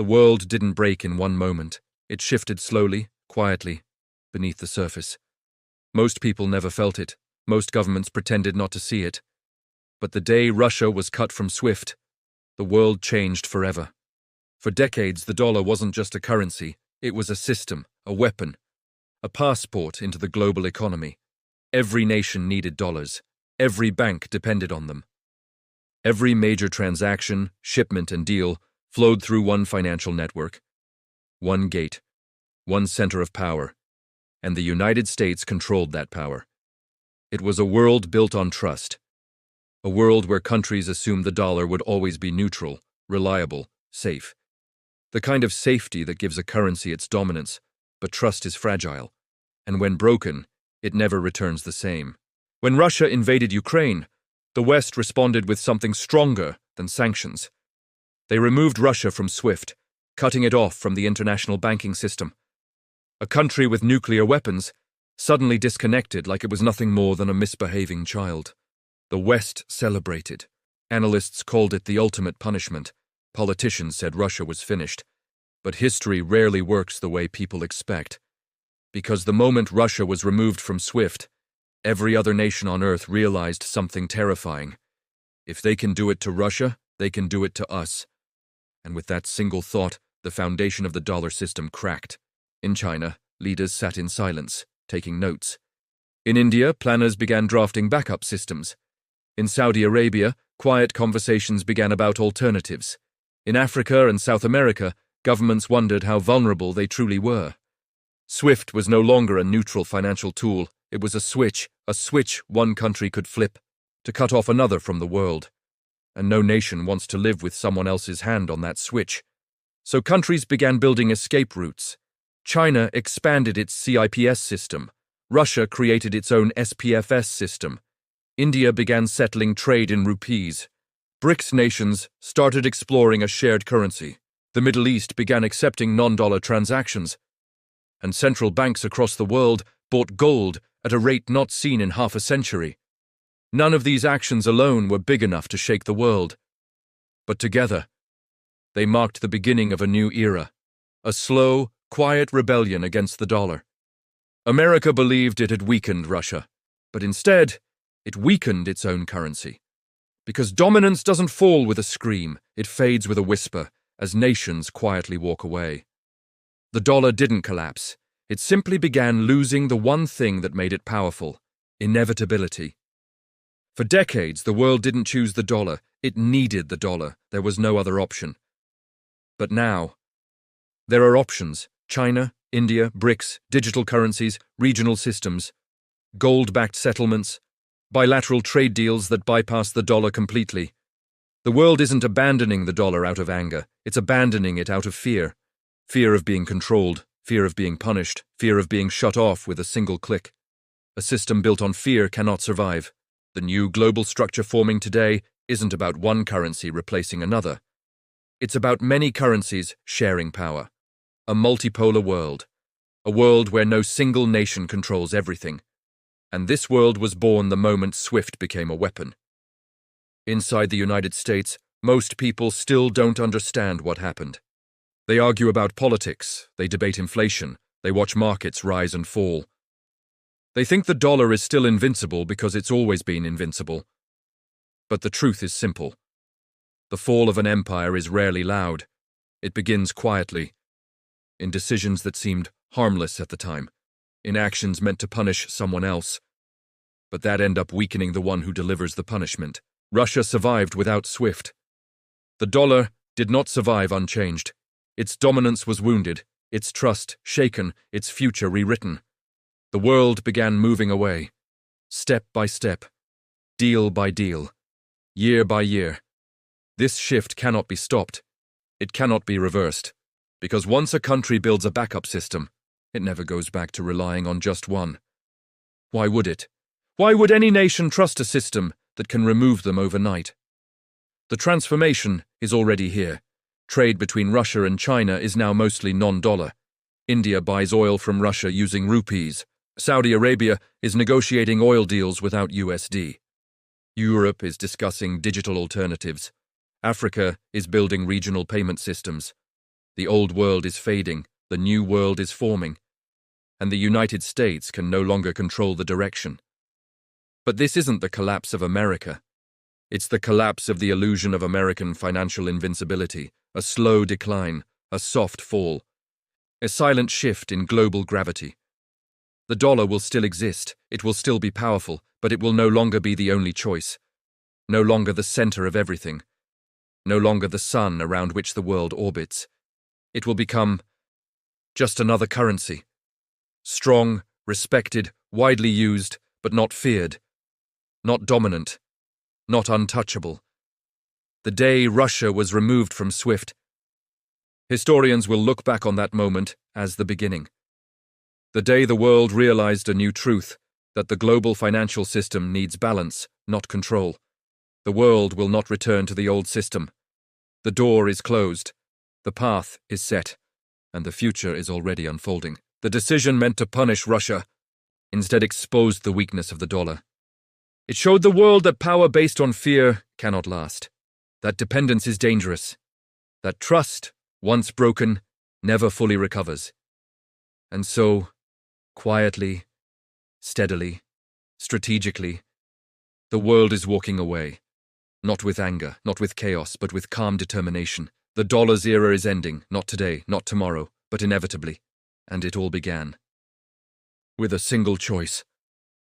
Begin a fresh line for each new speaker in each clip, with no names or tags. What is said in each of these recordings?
The world didn't break in one moment. It shifted slowly, quietly, beneath the surface. Most people never felt it. Most governments pretended not to see it. But the day Russia was cut from SWIFT, the world changed forever. For decades, the dollar wasn't just a currency. It was a system, a weapon, a passport into the global economy. Every nation needed dollars. Every bank depended on them. Every major transaction, shipment, and deal flowed through one financial network. One gate, one center of power, and the United States controlled that power. It was a world built on trust. A world where countries assumed the dollar would always be neutral, reliable, safe. The kind of safety that gives a currency its dominance, but trust is fragile, and when broken, it never returns the same. When Russia invaded Ukraine, the West responded with something stronger than sanctions. They removed Russia from SWIFT, cutting it off from the international banking system. A country with nuclear weapons suddenly disconnected like it was nothing more than a misbehaving child. The West celebrated. Analysts called it the ultimate punishment. Politicians said Russia was finished. But history rarely works the way people expect. Because the moment Russia was removed from SWIFT, every other nation on Earth realized something terrifying. If they can do it to Russia, they can do it to us. And with that single thought, the foundation of the dollar system cracked. In China, leaders sat in silence, taking notes. In India, planners began drafting backup systems. In Saudi Arabia, quiet conversations began about alternatives. In Africa and South America, governments wondered how vulnerable they truly were. SWIFT was no longer a neutral financial tool. It was a switch one country could flip, to cut off another from the world. And no nation wants to live with someone else's hand on that switch. So countries began building escape routes. China expanded its CIPS system. Russia created its own SPFS system. India began settling trade in rupees. BRICS nations started exploring a shared currency. The Middle East began accepting non-dollar transactions. And central banks across the world bought gold at a rate not seen in half a century. None of these actions alone were big enough to shake the world. But together, they marked the beginning of a new era, a slow, quiet rebellion against the dollar. America believed it had weakened Russia, but instead, it weakened its own currency. Because dominance doesn't fall with a scream, it fades with a whisper, as nations quietly walk away. The dollar didn't collapse. It simply began losing the one thing that made it powerful: inevitability. For decades, the world didn't choose the dollar. It needed the dollar. There was no other option. But now, there are options: China, India, BRICS, digital currencies, regional systems, gold-backed settlements, bilateral trade deals that bypass the dollar completely. The world isn't abandoning the dollar out of anger. It's abandoning it out of fear. Fear of being controlled, fear of being punished, fear of being shut off with a single click. A system built on fear cannot survive. The new global structure forming today isn't about one currency replacing another. It's about many currencies sharing power. A multipolar world. A world where no single nation controls everything. And this world was born the moment SWIFT became a weapon. Inside the United States, most people still don't understand what happened. They argue about politics, they debate inflation, they watch markets rise and fall. They think the dollar is still invincible because it's always been invincible. But the truth is simple. The fall of an empire is rarely loud. It begins quietly, in decisions that seemed harmless at the time, in actions meant to punish someone else, but that end up weakening the one who delivers the punishment. Russia survived without SWIFT. The dollar did not survive unchanged. Its dominance was wounded, its trust shaken, its future rewritten. The world began moving away, step by step, deal by deal, year by year. This shift cannot be stopped. It cannot be reversed, because once a country builds a backup system, it never goes back to relying on just one. Why would it? Why would any nation trust a system that can remove them overnight? The transformation is already here. Trade between Russia and China is now mostly non-dollar. India buys oil from Russia using rupees. Saudi Arabia is negotiating oil deals without USD. Europe is discussing digital alternatives. Africa is building regional payment systems. The old world is fading, the new world is forming, and the United States can no longer control the direction. But this isn't the collapse of America. It's the collapse of the illusion of American financial invincibility, a slow decline, a soft fall, a silent shift in global gravity. The dollar will still exist, it will still be powerful, but it will no longer be the only choice, no longer the center of everything, no longer the sun around which the world orbits. It will become just another currency. Strong, respected, widely used, but not feared. Not dominant. Not untouchable. The day Russia was removed from SWIFT. Historians will look back on that moment as the beginning. The day the world realized a new truth, that the global financial system needs balance, not control. The world will not return to the old system. The door is closed. The path is set, and the future is already unfolding. The decision meant to punish Russia instead exposed the weakness of the dollar. It showed the world that power based on fear cannot last, that dependence is dangerous, that trust, once broken, never fully recovers. And so, quietly, steadily, strategically, the world is walking away, not with anger, not with chaos, but with calm determination. The dollar's era is ending, not today, not tomorrow, but inevitably. And it all began with a single choice,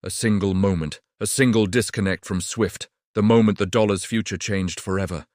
a single moment, a single disconnect from SWIFT, the moment the dollar's future changed forever.